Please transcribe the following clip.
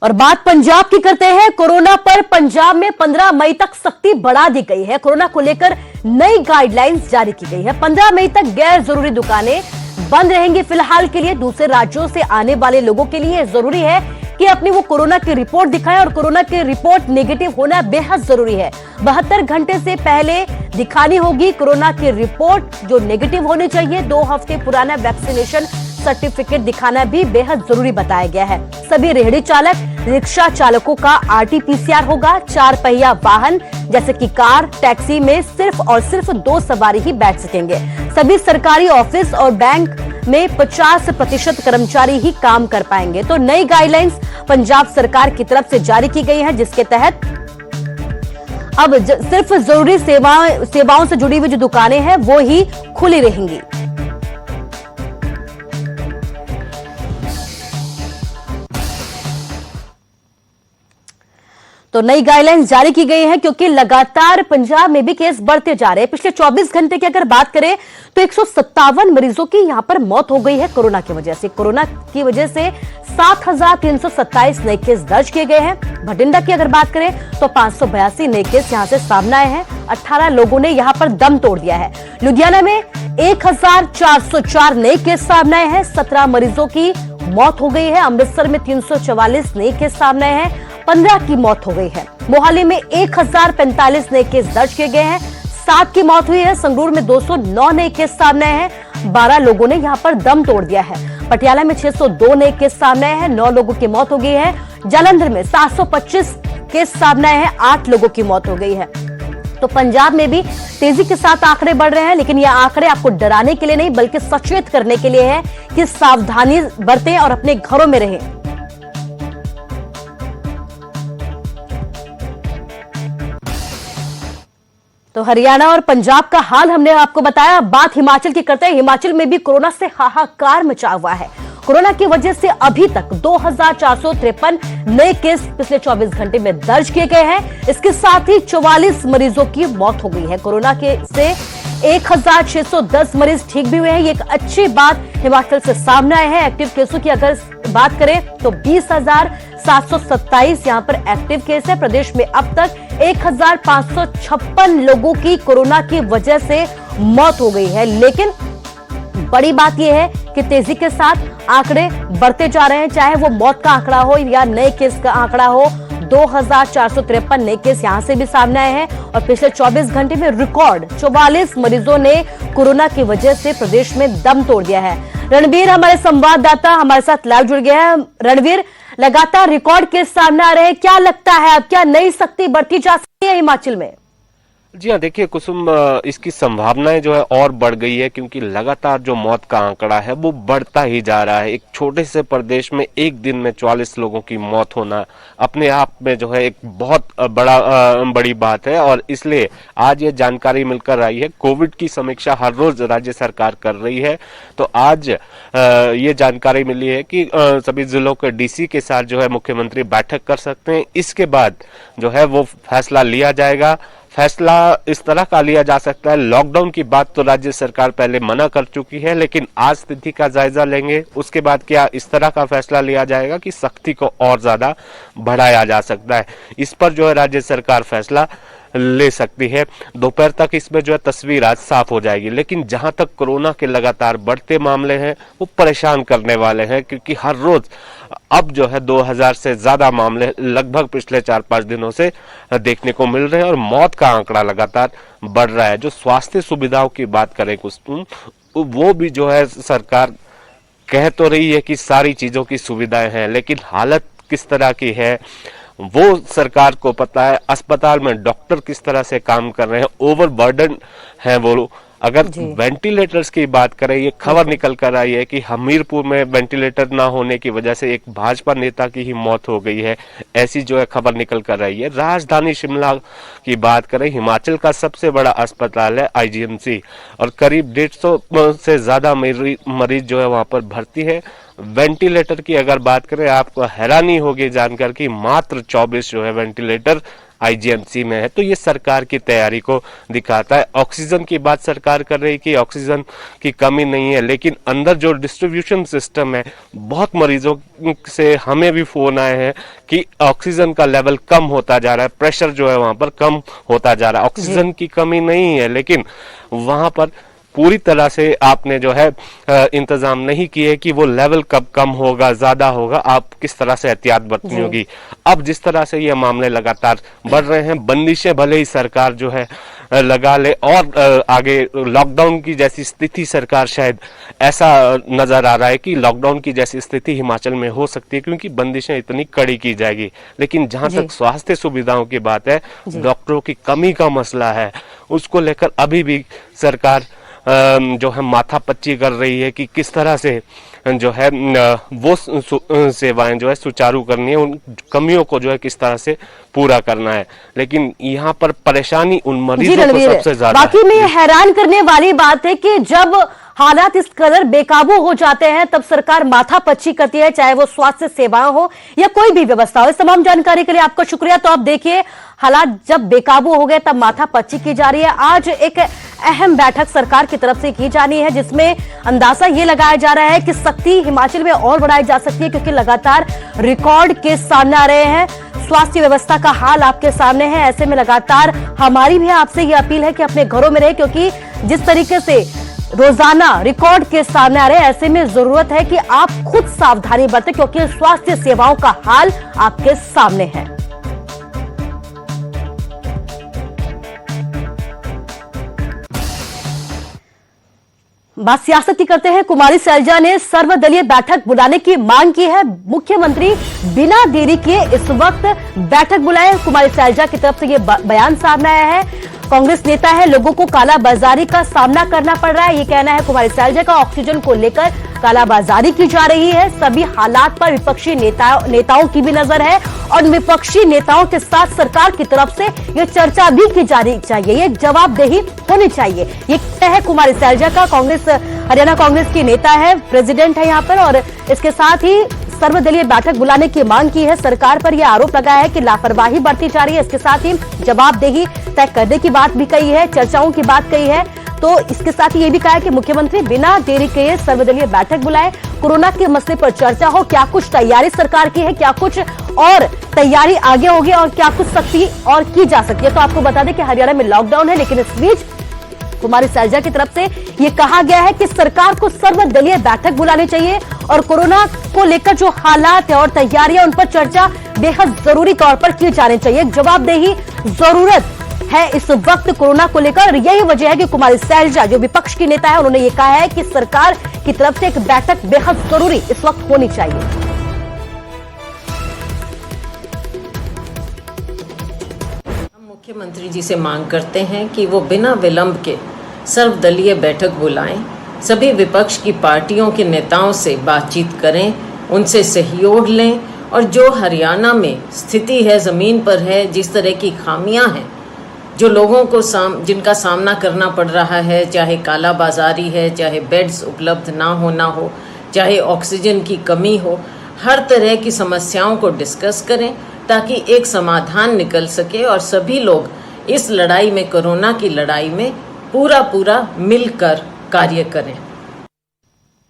और बात पंजाब की करते हैं। कोरोना पर पंजाब में 15 मई तक सख्ती बढ़ा दी गई है। कोरोना को लेकर नई गाइडलाइंस जारी की गई है। 15 मई तक गैर जरूरी दुकानें बंद रहेंगी। फिलहाल के लिए दूसरे राज्यों से आने वाले लोगों के लिए जरूरी है कि अपनी वो कोरोना की रिपोर्ट दिखाएं और कोरोना की रिपोर्ट नेगेटिव होना बेहद जरूरी है। 72 घंटे से पहले दिखानी होगी कोरोना की रिपोर्ट जो नेगेटिव होनी चाहिए। 2 हफ्ते पुराना वैक्सीनेशन सर्टिफिकेट दिखाना भी बेहद जरूरी बताया गया है। सभी रेहड़ी चालक, रिक्शा चालकों का RT-PCR होगा। 4 पहिया वाहन जैसे कि कार, टैक्सी में सिर्फ और सिर्फ 2 सवारी ही बैठ सकेंगे। सभी सरकारी ऑफिस और बैंक में 50% कर्मचारी ही काम कर पाएंगे। तो नई गाइडलाइंस पंजाब सरकार की तरफ से जारी की गई है, जिसके तहत अब सिर्फ जरूरी सेवाओं से जुड़ी हुई जो दुकानें हैं वो ही खुली रहेंगी। तो नई गाइडलाइंस जारी की गई है क्योंकि लगातार पंजाब में भी केस बढ़ते जा रहे हैं। पिछले 24 घंटे की अगर बात करें तो 157 मरीजों की यहां पर मौत हो गई है कोरोना की वजह से। कोरोना की वजह से 7,327 नए केस दर्ज किए गए हैं। भटिंडा की अगर बात करें तो 582 नए केस यहां से सामने आए हैं। 18 लोगों ने यहां पर दम तोड़ दिया है। लुधियाना में 1,404 नए केस सामने आए हैं। 17 मरीजों की मौत हो गई है। अमृतसर में 344 नए केस सामने आए हैं। 15 की मौत हो गई है। मोहाली में 1045 नए केस दर्ज किए गए हैं। 7 की मौत हुई है। संगरूर में 209 नए केस सामने आए हैं। 12 लोगों ने यहां पर दम तोड़ दिया है। पटियाला में 602 नए केस सामने आए हैं। 9 लोगों की मौत हो गई है। जालंधर में 725 केस सामने आए हैं। 8 लोगों की मौत हो गई है। तो पंजाब में भी तेजी के साथ आंकड़े बढ़ रहे हैं, लेकिन ये आंकड़े आपको डराने के लिए नहीं बल्कि सचेत करने के लिए है कि सावधानी बरतें और अपने घरों में रहें। तो हरियाणा और पंजाब का हाल हमने आपको बताया। बात हिमाचल की करते हैं। हिमाचल में भी कोरोना से हाहाकार मचा हुआ है। कोरोना की वजह से अभी तक 2,453 नए केस पिछले 24 घंटे में दर्ज किए गए हैं। इसके साथ ही 44 मरीजों की मौत हो गई है। कोरोना के से 1,610 मरीज ठीक भी हुए हैं। ये एक अच्छी बात हिमाचल से सामने आए हैं। एक्टिव केसों की अगर बात करें तो 20,727 यहां पर एक्टिव केस है। प्रदेश में अब तक 1,556 लोगों की कोरोना की वजह से मौत हो गई है। लेकिन बड़ी बात यह है कि तेजी के साथ आंकड़े बढ़ते जा रहे हैं, चाहे वो मौत का आंकड़ा हो या नए केस का आंकड़ा हो। 2,453 नए केस यहां से भी सामने आए हैं और पिछले 24 घंटे में रिकॉर्ड 44 मरीजों ने कोरोना की वजह से प्रदेश में दम तोड़ दिया है। रणवीर हमारे संवाददाता हमारे साथ लाइव जुड़ गया है। रणवीर, लगातार रिकॉर्ड केस सामने आ रहे हैं, क्या लगता है अब क्या नई सख्ती बढ़ती जा सकती है हिमाचल में? जी हाँ, देखिए कुसुम, इसकी संभावनाएं जो है और बढ़ गई है क्योंकि लगातार जो मौत का आंकड़ा है वो बढ़ता ही जा रहा है। एक छोटे से प्रदेश में एक दिन में 44 लोगों की मौत होना अपने आप में जो है एक बहुत बड़ी बात है और इसलिए आज ये जानकारी मिलकर आई है। कोविड की समीक्षा हर रोज राज्य सरकार कर रही है, तो आज ये जानकारी मिली है कि सभी जिलों के DC के साथ जो है मुख्यमंत्री बैठक कर सकते हैं। इसके बाद जो है वो फैसला लिया जाएगा। फैसला इस तरह का लिया जा सकता है। लॉकडाउन की बात तो राज्य सरकार पहले मना कर चुकी है, लेकिन आज स्थिति का जायजा लेंगे। उसके बाद क्या इस तरह का फैसला लिया जाएगा कि सख्ती को और ज्यादा बढ़ाया जा सकता है। इस पर जो है राज्य सरकार फैसला ले सकती है। दोपहर तक इसमें जो है तस्वीर आज साफ हो जाएगी। लेकिन जहां तक कोरोना के लगातार बढ़ते मामले हैं वो परेशान करने वाले हैं क्योंकि हर रोज अब जो है 2000 से ज्यादा मामले लगभग पिछले 4-5 दिनों से देखने को मिल रहे हैं और मौत का आंकड़ा लगातार बढ़ रहा है। जो स्वास्थ्य सुविधाओं की बात करें कुछ वो भी जो है सरकार कह तो रही है कि सारी चीजों की सुविधाएं हैं, लेकिन हालत किस तरह की है वो सरकार को पता है। अस्पताल में डॉक्टर किस तरह से काम कर रहे हैं, ओवरबर्डन है वो। अगर वेंटिलेटर्स की बात करें, ये खबर निकल कर आई है कि हमीरपुर में वेंटिलेटर ना होने की वजह से एक भाजपा नेता की ही मौत हो गई है। ऐसी जो है खबर निकल कर आई है। राजधानी शिमला की बात करें, हिमाचल का सबसे बड़ा अस्पताल है IGMC और करीब 150 से ज्यादा मरीज जो है वहां पर भर्ती है। वेंटिलेटर की अगर बात करें, आपको हैरानी होगी जानकर कि मात्र 24 जो है वेंटिलेटर आईजीएमसी में है। तो ये सरकार की तैयारी को दिखाता है। ऑक्सीजन की बात सरकार कर रही है कि ऑक्सीजन की कमी नहीं है, लेकिन अंदर जो डिस्ट्रीब्यूशन सिस्टम है, बहुत मरीजों से हमें भी फोन आए हैं कि ऑक्सीजन का लेवल कम होता जा रहा है, प्रेशर जो है वहां पर कम होता जा रहा है। ऑक्सीजन की कमी नहीं है, लेकिन वहां पर पूरी तरह से आपने जो है इंतजाम नहीं किए कि वो लेवल कब कम होगा, ज्यादा होगा, आप किस तरह से एहतियात बरतनी होगी। अब जिस तरह से ये मामले लगातार बढ़ रहे हैं, बंदिशें भले ही सरकार जो है लगा ले और आगे लॉकडाउन की जैसी स्थिति सरकार शायद ऐसा नजर आ रहा है कि लॉकडाउन की जैसी स्थिति हिमाचल में हो सकती है, क्योंकि बंदिशें इतनी कड़ी की जाएगी। लेकिन जहां तक स्वास्थ्य सुविधाओं की बात है, डॉक्टरों की कमी का मसला है, उसको लेकर अभी भी सरकार जो है माथापच्ची कर रही है कि किस तरह से जो है वो सेवाएं जो है सुचारू करनी है, उन कमियों को जो है किस तरह से पूरा करना है। लेकिन यहाँ पर परेशानी उन मरीजों को सबसे ज्यादा बाकी में हैरान करने वाली बात है कि जब हालात इस कदर बेकाबू हो जाते हैं तब सरकार माथापच्ची करती है, चाहे वो स्वास्थ्य सेवाएं हो या कोई भी व्यवस्था हो। इस तमाम जानकारी के लिए आपका शुक्रिया। तो आप देखिए, हालात जब बेकाबू हो गए तब माथापच्ची की जा रही है। आज एक अहम बैठक सरकार की तरफ से की जानी है, जिसमें अंदाजा ये लगाया जा रहा है कि सख्ती हिमाचल में और बढ़ाई जा सकती है, क्योंकि लगातार रिकॉर्ड केस सामने आ रहे हैं। स्वास्थ्य व्यवस्था का हाल आपके सामने है। ऐसे में लगातार हमारी भी आपसे ये अपील है कि अपने घरों में रहे, क्योंकि जिस तरीके से रोजाना रिकॉर्ड के सामने आ रहे हैं, ऐसे में जरूरत है कि आप खुद सावधानी बरतें, क्योंकि स्वास्थ्य सेवाओं का हाल आपके सामने है। बात सियासत की करते हैं। कुमारी सैलजा ने सर्वदलीय बैठक बुलाने की मांग की है। मुख्यमंत्री बिना देरी किए इस वक्त बैठक बुलाए। कुमारी सैलजा की तरफ से यह बयान सामने आया है। कांग्रेस नेता है, लोगों को कालाबाजारी का सामना करना पड़ रहा है, ये कहना है कुमारी सैलजा का। ऑक्सीजन को लेकर कालाबाजारी की जा रही है। सभी हालात पर विपक्षी नेताओं की भी नजर है और विपक्षी नेताओं के साथ सरकार की तरफ से यह चर्चा भी की जानी चाहिए, ये जवाबदेही होनी चाहिए, ये है कुमारी सैलजा का। कांग्रेस, हरियाणा कांग्रेस की नेता है, प्रेसिडेंट है यहाँ पर, और इसके साथ ही सर्वदलीय बैठक बुलाने की मांग की है। सरकार पर यह आरोप लगाया है कि लापरवाही बरती जा रही है। इसके साथ ही जवाबदेही तय करने की बात भी कही है, चर्चाओं की बात कही है। तो इसके साथ ही ये भी कहा है कि मुख्यमंत्री बिना देरी के सर्वदलीय बैठक बुलाए, कोरोना के मसले पर चर्चा हो, क्या कुछ तैयारी सरकार की है, क्या कुछ और तैयारी आगे होगी और क्या कुछ सख्ती और की जा सकती है। तो आपको बता दें कि हरियाणा में लॉकडाउन है, लेकिन इस बीच कुमारी सैलजा की तरफ से यह कहा गया है कि सरकार को सर्वदलीय बैठक बुलानी चाहिए और कोरोना को लेकर जो हालात है और तैयारियां, उन पर चर्चा बेहद जरूरी तौर पर की जानी चाहिए। जवाबदेही जरूरत है इस वक्त कोरोना को लेकर, और यही वजह है कि कुमारी सैलजा जो विपक्ष की नेता है, उन्होंने ये कहा है कि सरकार की तरफ से एक बैठक बेहद जरूरी इस वक्त होनी चाहिए। मुख्यमंत्री जी से मांग करते हैं कि वो बिना विलंब के सर्वदलीय बैठक बुलाएं, सभी विपक्ष की पार्टियों के नेताओं से बातचीत करें, उनसे सहयोग लें और जो हरियाणा में स्थिति है, ज़मीन पर है, जिस तरह की खामियां हैं, जो लोगों को जिनका सामना करना पड़ रहा है, चाहे कालाबाजारी है, चाहे बेड्स उपलब्ध ना हो, चाहे ऑक्सीजन की कमी हो, हर तरह की समस्याओं को डिस्कस करें ताकि एक समाधान निकल सके और सभी लोग इस लड़ाई में, कोरोना की लड़ाई में पूरा मिलकर कार्य करें।